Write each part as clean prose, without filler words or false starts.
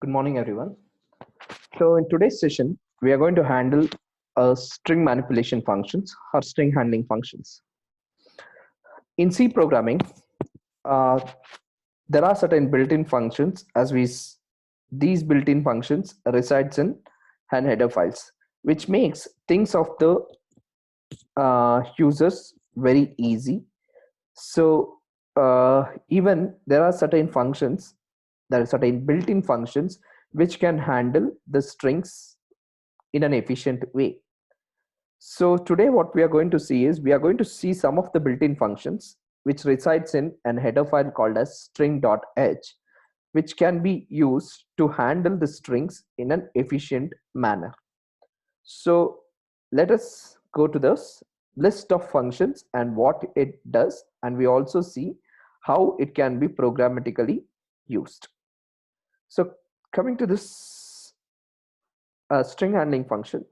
Good morning, everyone. So, in today's session, we are going to handle string manipulation functions or string handling functions. In C programming, uh, there are certain built-in functions. These built-in functions resides in and header files, which makes things of the users very easy. So, even there are certain functions, there are certain built-in functions which can handle the strings in an efficient way. So today what we are going to see is we are going to see some of the built-in functions which resides in an header file called as string.h, which can be used to handle the strings in an efficient manner. So let us go to this list of functions and what it does, and we also see how it can be programmatically used. So coming to this string handling function.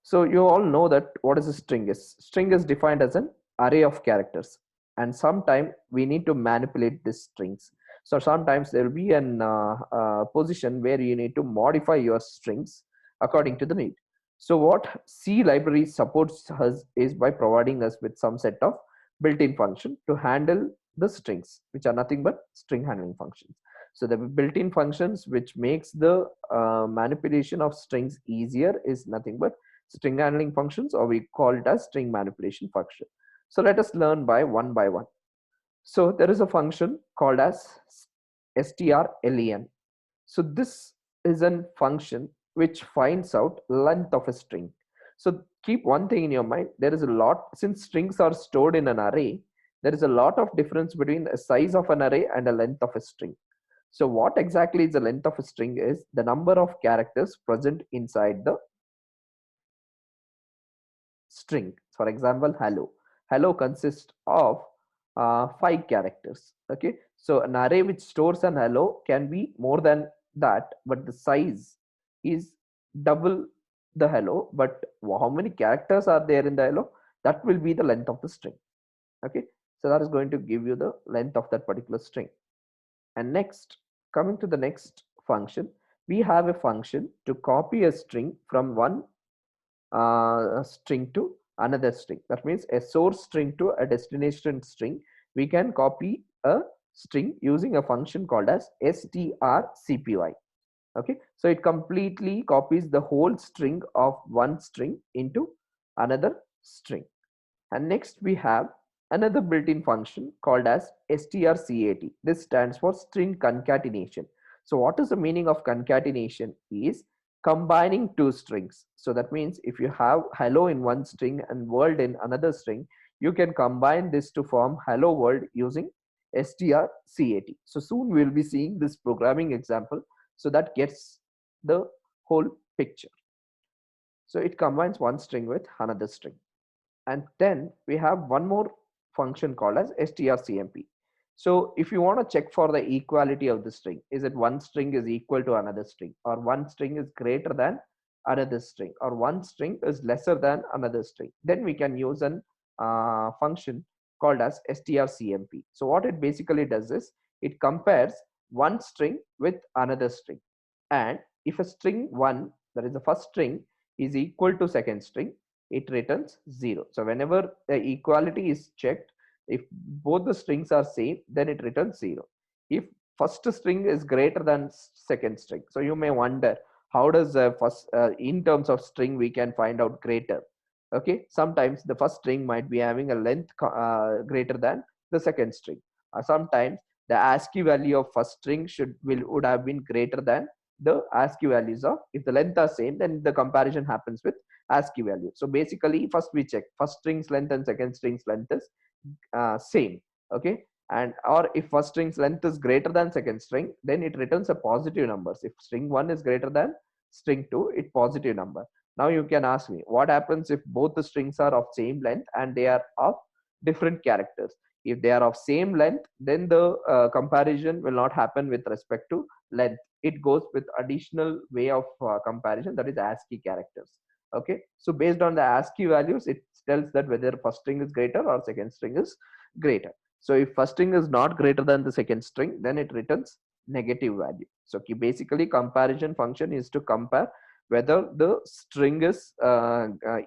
So you all know that what is a string is. String is defined as an array of characters, and sometimes we need to manipulate these strings. So sometimes there will be an position where you need to modify your strings according to the need. So what C library supports us is by providing us with some set of built-in function to handle the strings, which are nothing but string handling functions. So the built-in functions which makes the manipulation of strings easier is nothing but string handling functions, or we call it as string manipulation function. So let us learn by one. So there is a function called as strlen. So this is a function which finds out length of a string. So keep one thing in your mind. There is a lot, since strings are stored in an array, there is a lot of difference between the size of an array and the length of a string. So what exactly is the length of a string is the number of characters present inside the string. For example, hello. Hello consists of 5 characters. Okay. So an array which stores an hello can be more than that, but the size is double the hello. But how many characters are there in the hello? That will be the length of the string. Okay. So that is going to give you the length of that particular string. And next, coming to the next function, we have a function to copy a string from one string to another string. That means a source string to a destination string. We can copy a string using a function called as strcpy. Okay, so it completely copies the whole string of one string into another string. And next we have another built-in function called as strcat. This stands for string concatenation. So what is the meaning of concatenation is combining two strings. So that means if you have hello in one string and world in another string, you can combine this to form hello world using strcat. So soon we will be seeing this programming example, so that gets the whole picture. So it combines one string with another string. And then we have one more function called as strcmp. So if you want to check for the equality of the string, is it one string is equal to another string, or one string is greater than another string, or one string is lesser than another string, then we can use an function called as strcmp. So what it basically does is it compares one string with another string, and if a string 1, that is the first string, is equal to second string, it returns 0. So whenever the equality is checked, if both the strings are same, then it returns 0. If first string is greater than second string, so you may wonder how does first in terms of string we can find out greater. Okay, sometimes the first string might be having a length greater than the second string. Sometimes the ASCII value of first string would have been greater than the ASCII values of, if the length are same, then the comparison happens with ASCII value. So basically first we check first string's length and second string's length is same. Okay, and or if first string's length is greater than second string, then it returns a positive numbers. If string 1 is greater than string 2, it positive number. Now you can ask me, what happens if both the strings are of same length and they are of different characters? If they are of same length, then the comparison will not happen with respect to length. It goes with additional way of comparison, that is ASCII characters. Okay, so based on the ASCII values, it tells that whether first string is greater or second string is greater. So if first string is not greater than the second string, then it returns negative value. So basically comparison function is to compare whether the string is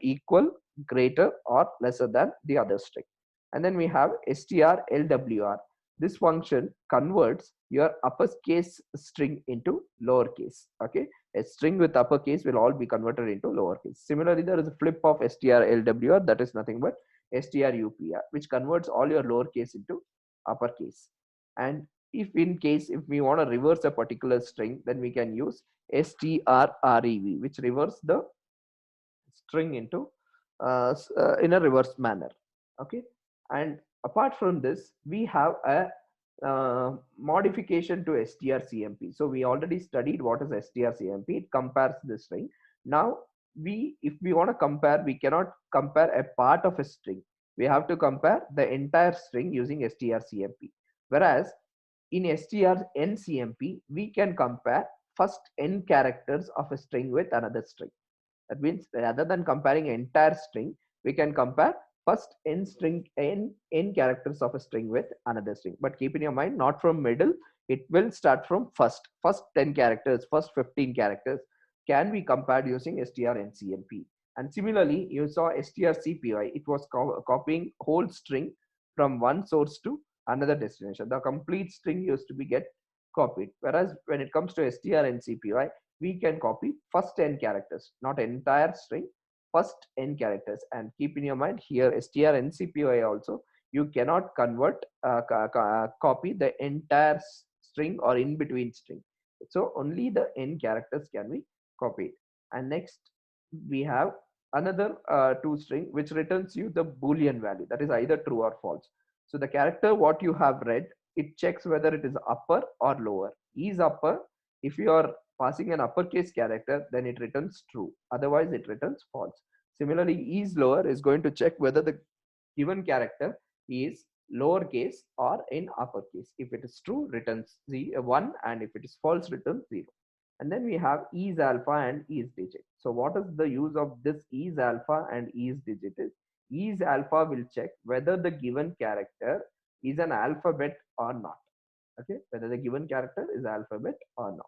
equal, greater or lesser than the other string. And then we have strlwr. This function converts your uppercase string into lowercase. Okay, a string with uppercase will all be converted into lowercase. Similarly, there is a flip of strlwr, that is nothing but strupr, which converts all your lowercase into uppercase. And if in case if we want to reverse a particular string, then we can use strrev, which reverse the string into in a reverse manner. Okay, and apart from this, we have a modification to strcmp. So we already studied what is strcmp. It compares the string. Now if we want to compare, we cannot compare a part of a string. We have to compare the entire string using strcmp. Whereas in strncmp, we can compare first n characters of a string with another string. That means rather than comparing entire string, we can compare first n characters of a string with another string. But keep in your mind, not from middle. It will start from first 10 characters, first 15 characters can be compared using strncmp. And similarly, you saw strcpy. It was copying whole string from one source to another destination. The complete string used to be get copied. Whereas when it comes to strncpy, we can copy first 10 characters, not entire string, first n characters. And keep in your mind here, strncpy also, you cannot convert copy the entire string or in between string. So only the n characters can be copied. And next we have another toString which returns you the boolean value, that is either true or false. So the character what you have read, it checks whether it is upper or lower. Is upper, if you are passing an uppercase character, then it returns true, otherwise it returns false. Similarly, is lower is going to check whether the given character is lowercase or in uppercase. If it is true, returns 1, and if it is false, returns 0. And then we have is alpha and is digit. So what is the use of this is alpha and is digit? Is alpha will check whether the given character is an alphabet or not. Okay, whether the given character is alphabet or not.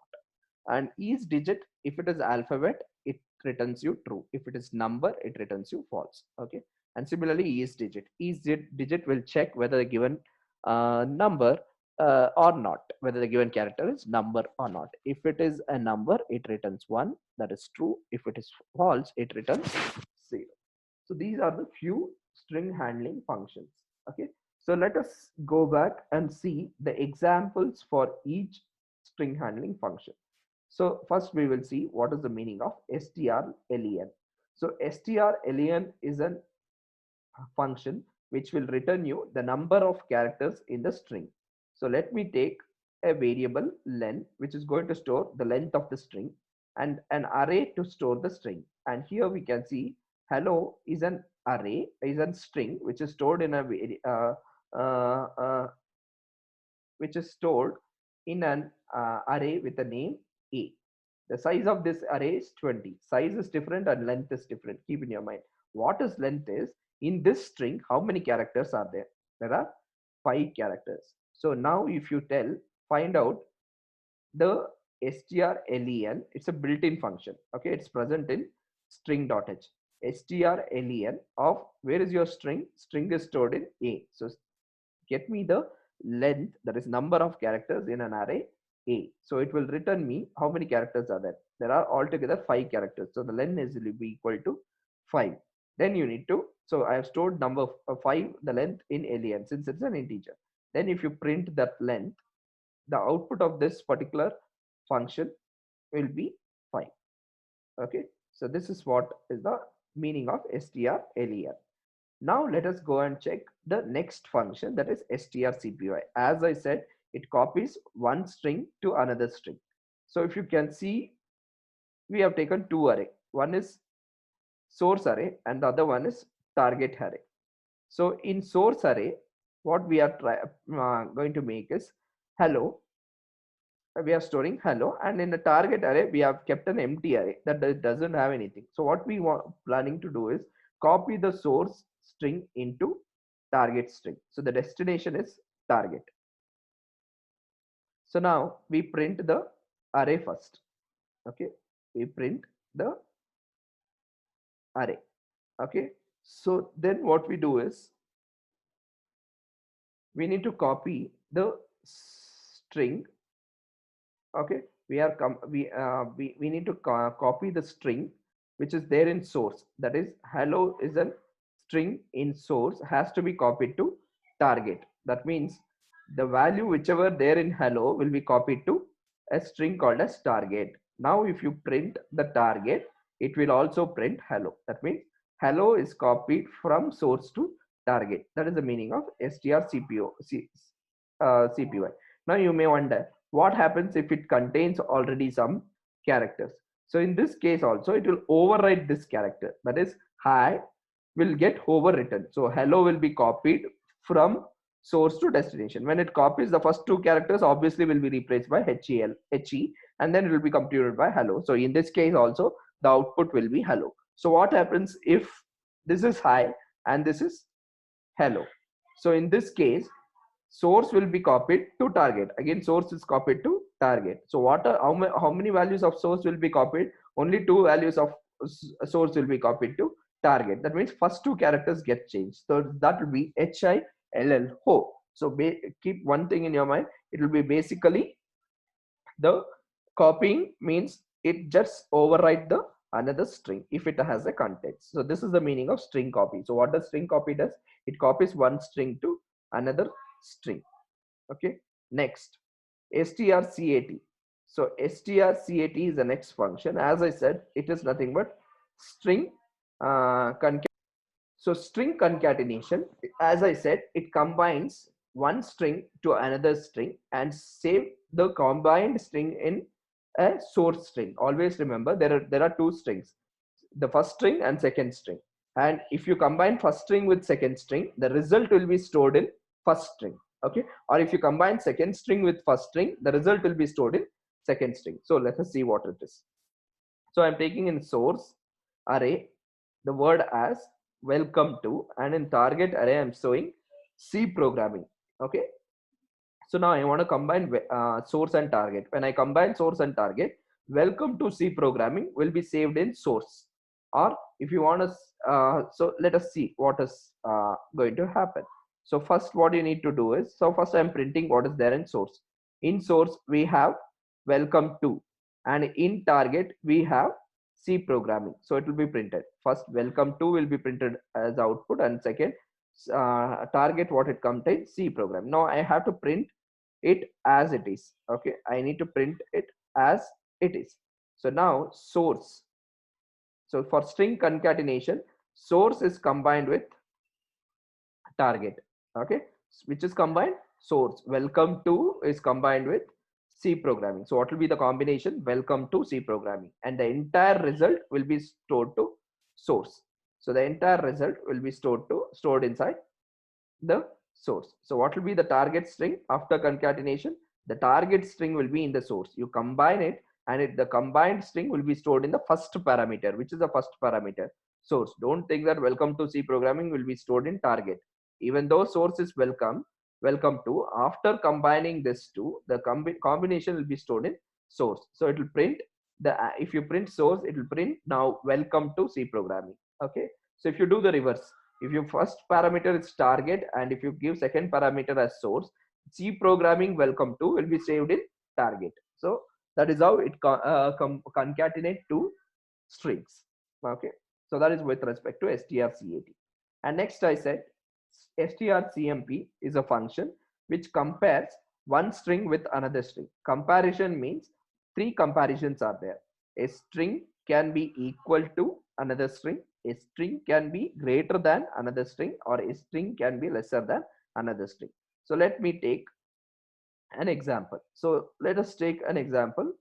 And is digit, if it is alphabet, it returns you true. If it is number, it returns you false. Okay, and similarly is digit will check whether the given number or not, whether the given character is number or not. If it is a number, it returns 1, that is true. If it is false, it returns 0. So these are the few string handling functions. Okay, so let us go back and see the examples for each string handling function. So first we will see what is the meaning of strlen. So strlen is a function which will return you the number of characters in the string. So let me take a variable len, which is going to store the length of the string, and an array to store the string. And here we can see hello is an array, is a string which is stored in a which is stored in an array with a name a. The size of this array is 20. Size is different and length is different. Keep in your mind. What is length is, in this string, how many characters are there? There are 5 characters. So now if you find out the strlen, it's a built-in function. Okay, it's present in string.h. strlen of, where is your string? String is stored in a. So get me the length, that is number of characters in an array a. So it will return me how many characters are there. There are altogether 5 characters. So the length is will be equal to 5. Then you need to, so I have stored number 5, the length in len, since it's an integer. Then if you print that length, the output of this particular function will be 5. Okay, so this is what is the meaning of strlen. Now let us go and check the next function, that is strcpy. As I said, it copies one string to another string. So if you can see, we have taken 2 array. One is source array and the other one is target array. So in source array, what we are going to make is hello. We are storing hello, and in the target array we have kept an empty array that doesn't have anything. So what we want planning to do is copy the source string into target string. So the destination is target. So now we print the array first. Okay, we print the array. Okay, so then what we do is we need to copy the string. Okay, we need to copy the string which is there in source. That is, hello is a string in source, has to be copied to target. That means the value whichever there in hello will be copied to a string called as target. Now if you print the target, it will also print hello. That means hello is copied from source to target. That is the meaning of strcpy. Now you may wonder what happens if it contains already some characters. So in this case also it will override this character, that is hi will get overwritten. So hello will be copied from source to destination. When it copies, the first two characters obviously will be replaced by he, and then it will be computed by hello. So in this case also the output will be hello. So what happens if this is hi and this is hello? So in this case source will be copied to target. Again source is copied to target. So how many values of source will be copied? Only two values of source will be copied to target. That means first two characters get changed. So that will be hill ho. So keep one thing in your mind, it will be basically the copying means it just override the another string if it has a context. So this is the meaning of string copy. So what does string copy does? It copies one string to another string. Okay, next strcat. So strcat is the next function. As I said, it is nothing but string concatenation. So string concatenation, as I said, it combines one string to another string and save the combined string in a source string. Always remember there are two strings, the first string and second string. And if you combine first string with second string, the result will be stored in first string. Okay, or if you combine second string with first string, the result will be stored in second string. So let us see what it is. So I'm taking in source array the word as welcome to, and in target array I'm showing C programming. Okay, so now I want to combine source and target. When I combine source and target, welcome to C programming will be saved in source. Or if you want to, so let us see what is going to happen. So first what you need to do is, so first I'm printing what is there in source. In source we have welcome to, and in target we have C programming. So it will be printed. First welcome to will be printed as output, and second target what it contains C program. Now I have to print it as it is. Okay, I need to print it as it is. So now source, so for string concatenation, source is combined with target. Okay, which is combined source. Welcome to is combined with C programming. So what will be the combination? Welcome to C programming, and the entire result will be stored to source. So the entire result will be stored inside the source. So what will be the target string after concatenation? The target string will be in the source. You combine it, and the combined string will be stored in the first parameter. Which is the first parameter? Source. Don't think that welcome to C programming will be stored in target. Even though source is welcome to, after combining this two, the combination will be stored in source. So it will print the if you print source, it will print now welcome to C programming. Okay, so if you do the reverse, if your first parameter is target and if you give second parameter as source, C programming welcome to will be saved in target. So that is how it concatenate two strings. Okay, so that is with respect to strcat. And next I said strcmp is a function which compares one string with another string. Comparison means three comparisons are there. A string can be equal to another string, a string can be greater than another string, or a string can be lesser than another string. So let me take an example. So let us take an example.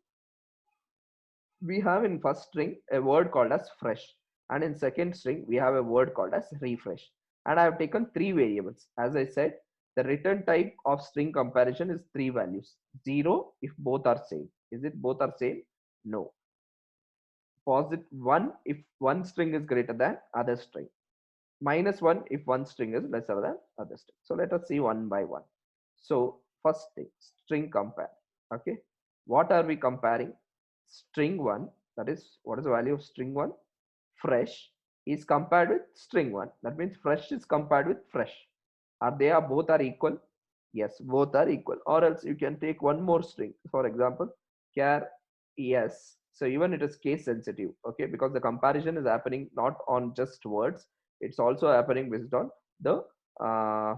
We have in first string a word called as fresh, and in second string we have a word called as refresh, and I have taken three variables. As I said, the return type of string comparison is three values. 0 if both are same. Is it both are same? No. Posit 1 if one string is greater than other string. -1 if one string is lesser than other string. So let us see one by one. So first thing, string compare. Okay, what are we comparing? String 1, that is, what is the value of string 1? Fresh is compared with string 1. That means fresh is compared with fresh. Are they are both are equal? Yes, both are equal. Or else you can take one more string. For example, char yes. So even it is case sensitive, okay, because the comparison is happening not on just words, it's also happening based on the uh,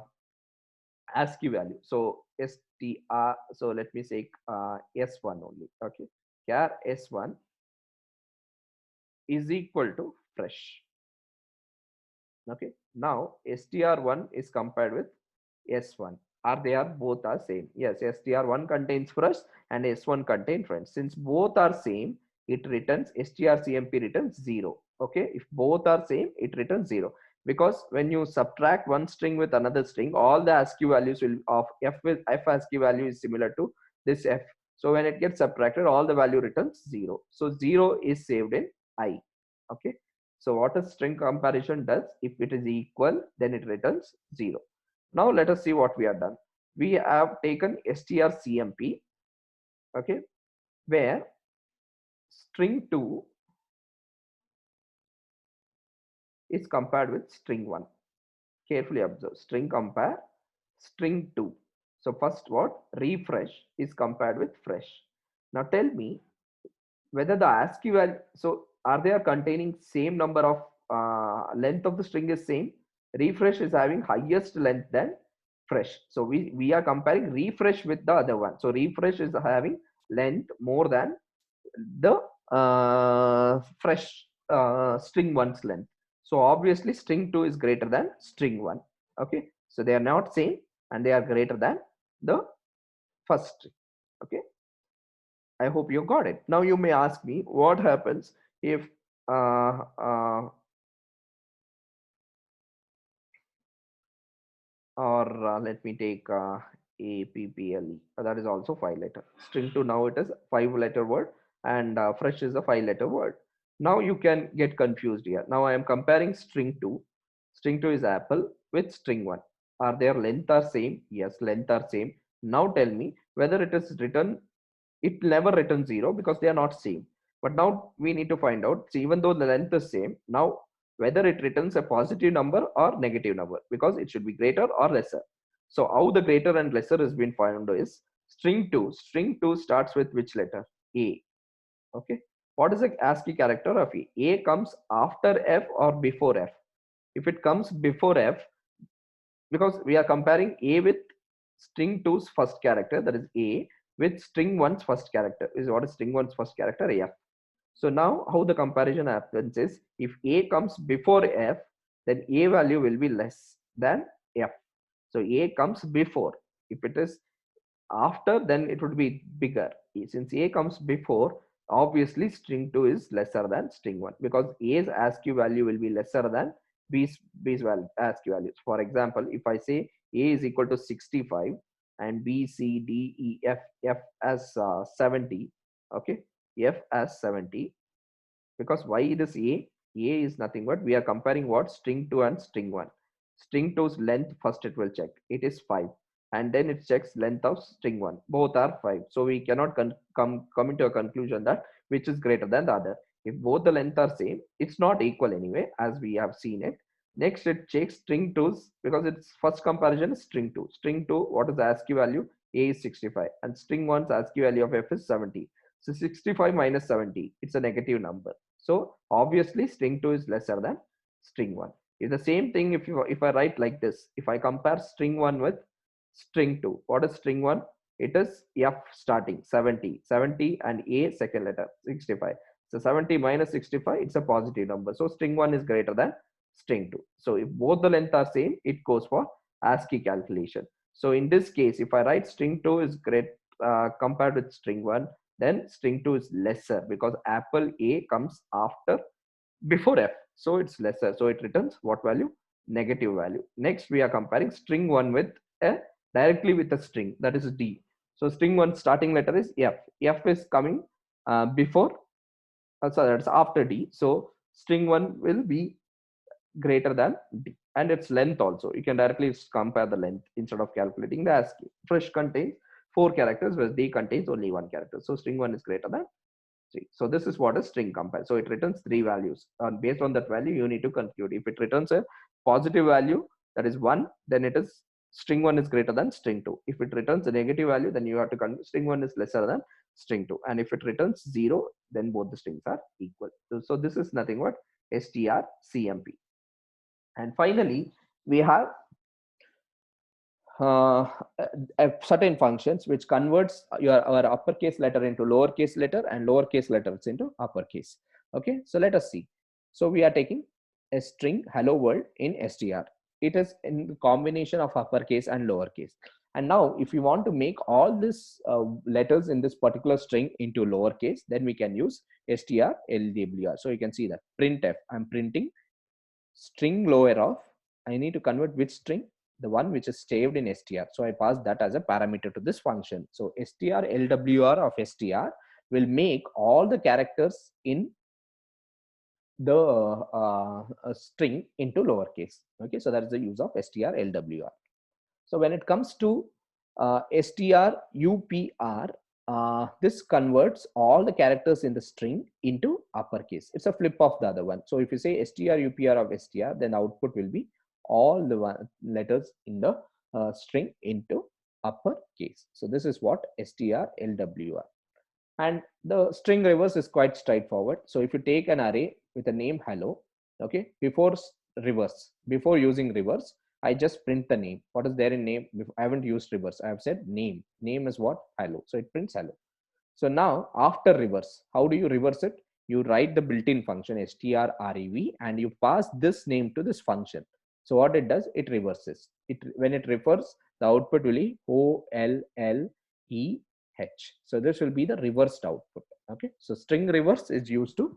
ASCII value. So str. So let me say s1 only. Okay, char s1 is equal to fresh. Okay, now str1 is compared with s1. Are they are both are same? Yes, str1 contains fresh and s1 contains fresh. Since both are same, it returns strcmp returns 0. Okay, if both are same, it returns 0, because when you subtract one string with another string, all the ASCII values will of f with f ASCII value is similar to this f. So when it gets subtracted, all the value returns 0. So 0 is saved in I. Okay, so what a string comparison does, if it is equal, then it returns 0. Now let us see what we have done. We have taken strcmp, okay, where string 2 is compared with string 1. Carefully observe, string compare, string 2. So first what? Refresh is compared with fresh. Now tell me whether the ASCII value, so are they are containing same number of length of the string is same. Refresh is having highest length than fresh. So we are comparing refresh with the other one. So refresh is having length more than the fresh string 1's length. So obviously string 2 is greater than string 1. Okay, so they are not same and they are greater than the first string. Okay, I hope you got it. Now you may ask me what happens if uh, uh, or let me take APPLE. That is also 5 letter. String 2 now it is 5 letter word, and fresh is a 5 letter word. Now you can get confused here. Now I am comparing string 2. String 2 is apple with string 1. Are their length are same? Yes, length are same. Now tell me whether it is written, it never returns 0 because they are not same. But now we need to find out, so even though the length is same, now whether it returns a positive number or negative number, because it should be greater or lesser. So how the greater and lesser has been found is string 2. String 2 starts with which letter? A. Okay. What is the ASCII character of A? A comes after F or before F? If it comes before F, because we are comparing A with string 2's first character, that is A, with string 1's first character. Is what is string 1's first character? F. So now how the comparison happens is, if A comes before F, then A value will be less than F. So A comes before. If it is after, then it would be bigger. Since A comes before, obviously string 2 is lesser than string 1, because A's ASCII value will be lesser than B's value, ASCII values. For example, if I say A is equal to 65 and B, C, D, E, F as 70, okay, F as 70, because why it is A is nothing but we are comparing what? String 2 and string 1. String 2's length first it will check, it is 5, and then it checks length of string 1, both are 5. So we cannot come into a conclusion that which is greater than the other. If both the length are same, it's not equal anyway, as we have seen it. Next it checks string 2's, because its first comparison is string 2. String 2, what is the ASCII value? A is 65 and string 1's ASCII value of F is 70. So 65 minus 70, it's a negative number. So obviously string 2 is lesser than string 1. It's the same thing if I write like this. If I compare string 1 with string 2, what is string 1? It is F starting 70, 70 and A second letter 65. So 70 minus 65, it's a positive number. So string 1 is greater than string 2. So if both the length are same, it goes for ASCII calculation. So in this case, if I write string 2 is great compared with string 1, then string 2 is lesser, because apple A comes after before F, so it's lesser, so it returns what value? Negative value. Next we are comparing string 1 with a directly with a string, that is D. So string 1 starting letter is F. F is coming before, so that's after D, so string 1 will be greater than D, and its length also you can directly compare the length instead of calculating the ASCII. Fresh contains 4 characters, whereas D contains only 1 character. So string 1 is greater than 3. So this is what a string compares. So it returns 3 values. And based on that value, you need to conclude. If it returns a positive value, that is 1, then it is string 1 is greater than string 2. If it returns a negative value, then you have to conclude string 1 is lesser than string 2. And if it returns 0, then both the strings are equal. So this is nothing but strcmp. And finally, we have uh, certain functions which converts our uppercase letter into lowercase letter and lowercase letters into uppercase. Okay, so let us see. So we are taking a string hello world in str. It is in the combination of uppercase and lowercase. And now if you want to make all these letters in this particular string into lowercase, then we can use strlwr. So you can see that printf, I'm printing string lower of, I need to convert which string, the one which is saved in str. So I pass that as a parameter to this function. So strlwr of str will make all the characters in the string into lowercase. Okay, so that is the use of strlwr. So when it comes to strupr, this converts all the characters in the string into uppercase. It's a flip of the other one. So if you say strupr of str, then output will be all the letters in the string into uppercase. So this is what strlwr. And the string reverse is quite straightforward. So if you take an array with a name hello, okay, before using reverse, I just print the name. What is there in name? I haven't used reverse. I have said name. Name is what? Hello. So it prints hello. So now after reverse, how do you reverse it? You write the built-in function strrev and you pass this name to this function. So what it does, it reverses. When it refers, the output will be OLLEH. So this will be the reversed output. Okay. So string reverse is used to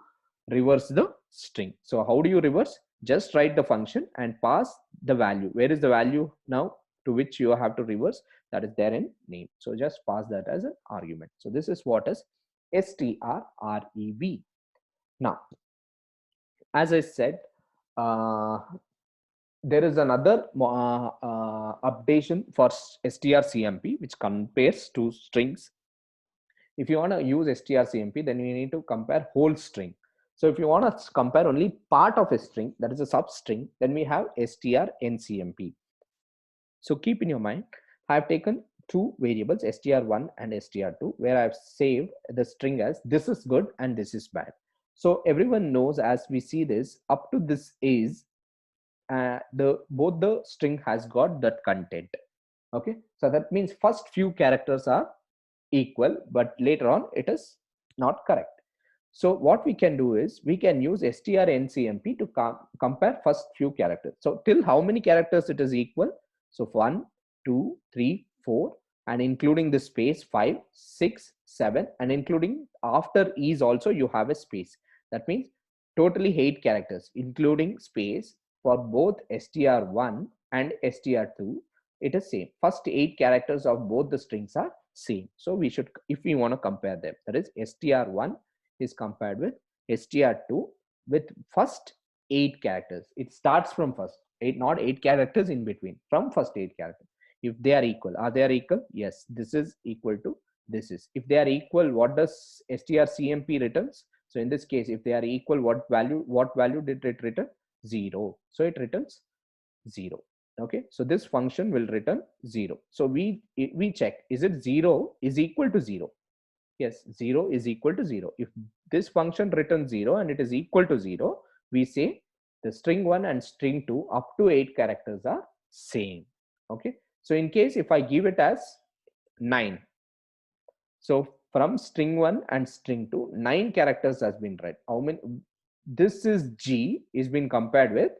reverse the string. So how do you reverse? Just write the function and pass the value. Where is the value now to which you have to reverse? That is there in name. So just pass that as an argument. So this is what is strrev. Now, as I said, there is another updation for strcmp which compares two strings. If you want to use strcmp, then you need to compare whole string. So if you want to compare only part of a string, that is a substring, then we have strncmp. So keep in your mind, I have taken two variables str1 and str2 where I have saved the string as this is good and this is bad. So everyone knows, as we see this, up to this is both the string has got that content. Okay, so that means first few characters are equal, but later on it is not correct. So what we can do is we can use strncmp to compare first few characters. So till how many characters it is equal? So 1, 2, 3, 4, and including the space 5, 6, 7, and including after is also you have a space. That means totally 8 characters, including space for both str1 and str2. It is same. First 8 characters of both the strings are same. So we should, if we want to compare them, that is str1 is compared with str2 with first 8 characters. It starts from first 8, not 8 characters in between, from first 8 characters. If they are equal, are they equal? Yes, this is equal to this is. If they are equal, what does strcmp returns? So in this case, if they are equal, what value did it return? 0. So it returns 0. Okay, so this function will return 0. So we check, is it 0 is equal to 0? Yes, 0 is equal to 0. If this function returns 0 and it is equal to 0, we say the string 1 and string 2 up to 8 characters are same. Okay, so in case if I give it as 9, so from string 1 and string 2, 9 characters has been read. How many? This is G is being compared with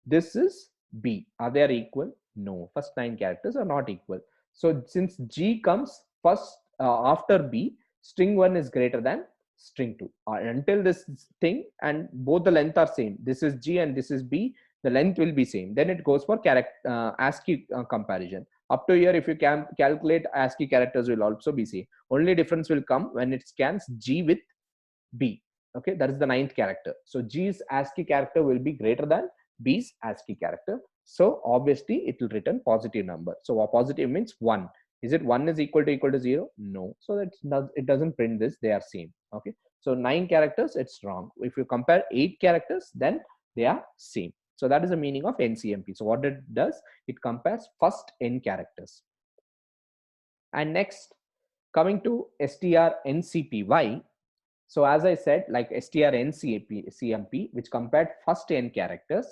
this is B. Are they equal? No, first 9 characters are not equal. So since G comes first after B, string 1 is greater than string 2 until this thing, and both the length are same. This is G and this is B. The length will be same. Then it goes for ASCII comparison. Up to here, if you can calculate ASCII characters will also be same. Only difference will come when it scans G with B. Okay, that is the 9th character. So G's ASCII character will be greater than B's ASCII character. So obviously it will return positive number. So a positive means 1. Is it 1 is equal to 0? No. So it doesn't print this. They are same. Okay. So 9 characters, it's wrong. If you compare 8 characters, then they are same. So that is the meaning of NCMP. So what it does, it compares first n characters. And next, coming to strncpy. So as I said, like strncmp, which compared first n characters,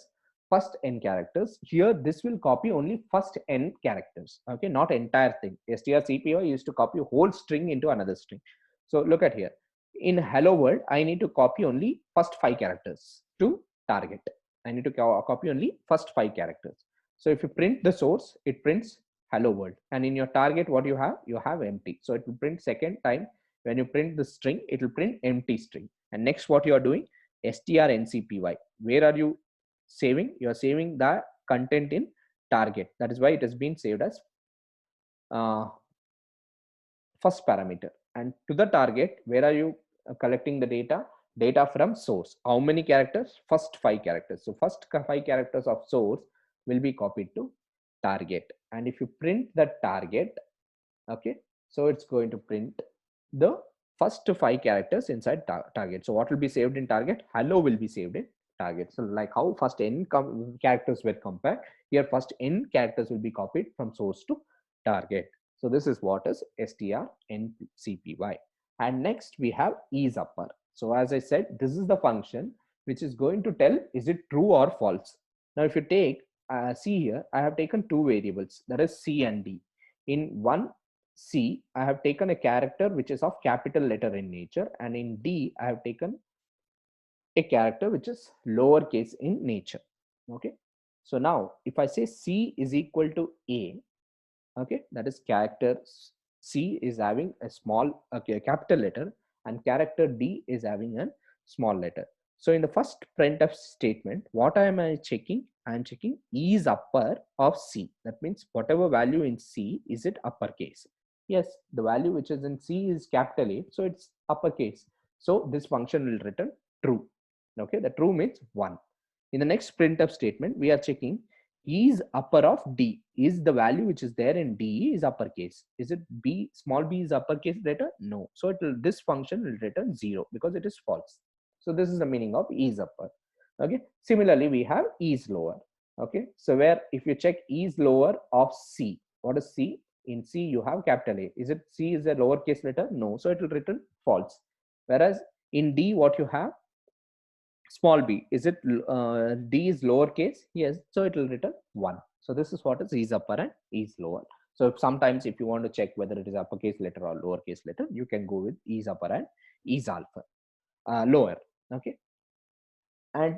here this will copy only first n characters. Okay, not entire thing. strcpy used to copy whole string into another string. So look at here. In hello world, I need to copy only first 5 characters to target. I need to copy only first 5 characters. So if you print the source, it prints hello world, and in your target, what you have empty. So it will print second time. When you print the string, it will print empty string. And next, what you are doing, strncpy. Where are you saving? You are saving the content in target. That is why it has been saved as first parameter. And to the target, where are you collecting the data? Data from source. How many characters? First 5 characters. So first 5 characters of source will be copied to target. And if you print the target, okay, so it's going to print the first 5 characters inside target. So what will be saved in target? Hello will be saved in target. So like how first n characters were compared, here first n characters will be copied from source to target. So this is what is strncpy. And next we have isUpper. So as I said, this is the function which is going to tell is it true or false. Now if you take see here, I have taken 2 variables, that is C and D. In one C, I have taken a character which is of capital letter in nature, and in D, I have taken a character which is lowercase in nature. Okay. So now if I say C is equal to A, okay, that is character C is having a small, okay, a capital letter, and character D is having a small letter. So in the first printf statement, what am I checking? I am checking isUpper of C. That means whatever value in C, is it uppercase? Yes, the value which is in C is capital A, so it's uppercase. So this function will return true. Okay, the true means 1. In the next printf statement, we are checking isUpper of D. Is the value which is there in D is uppercase? Is it B, small b is uppercase letter? No. So this function will return 0 because it is false. So this is the meaning of isUpper. Okay. Similarly, we have isLower. Okay. So where if you check isLower of C, what is C? In C you have capital A. Is it C is a lowercase letter? No. So it will return false. Whereas in D, what you have? Small b. Is it D is lowercase? Yes. So it will return 1. So this is what is isUpper and isLower. So sometimes if you want to check whether it is uppercase letter or lowercase letter, you can go with isUpper and isAlpha. Lower. Okay. And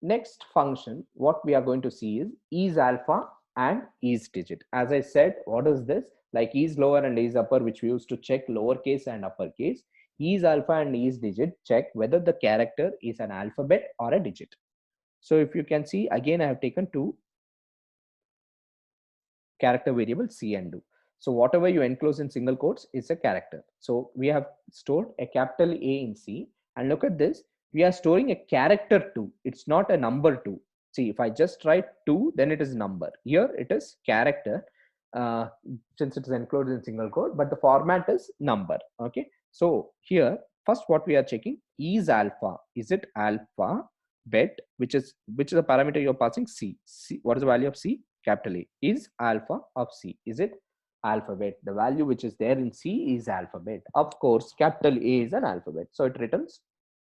next function, what we are going to see is isAlpha and isDigit. As I said, what is this? Like isLower and isUpper, which we used to check lowercase and uppercase. isAlpha and isDigit check whether the character is an alphabet or a digit. So if you can see, again, I have taken 2 character variables C and do. So whatever you enclose in single quotes is a character. So we have stored a capital A in C, and look at this. We are storing a character 2. It's not a number 2. See, if I just write 2, then it is number. Here it is character, since it is enclosed in single quote, but the format is number. Okay. So here, first what we are checking is alpha. Is it alpha bet, which is a parameter you're passing? C. What is the value of C? Capital A. Is alpha of C. Is it alphabet? The value which is there in C is alphabet. Of course, capital A is an alphabet. So it returns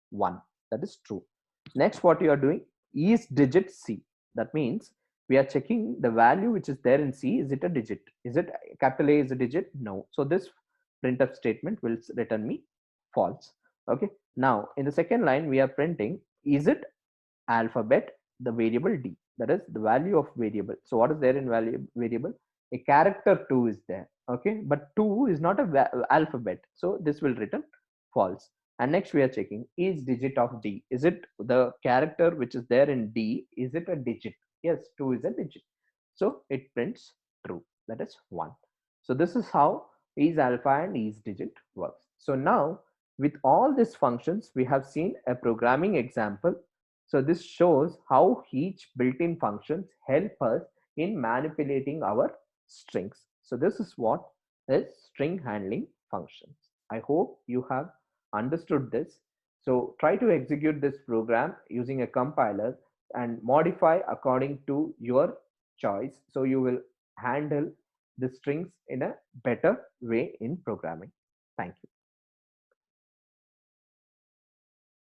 1. That is true. Next, what you are doing is digit C. That means we are checking the value which is there in C. Is it a digit? Is it capital A is a digit? No. So this printf statement will return me false. Okay. Now in the second line, we are printing, is it alphabet, the variable D? That is the value of variable. So what is there in variable? A character 2 is there. Okay. But 2 is not a alphabet. So this will return false. And next we are checking is digit of D. Is it the character which is there in D? Is it a digit? Yes, 2 is a digit. So it prints true. That is 1. So this is how is alpha and is digit works. So now with all these functions, we have seen a programming example. So this shows how each built-in functions help us in manipulating our strings. So this is what is string handling functions. I hope you have understood this. So try to execute this program using a compiler and modify according to your choice. So you will handle the strings in a better way in programming. Thank you.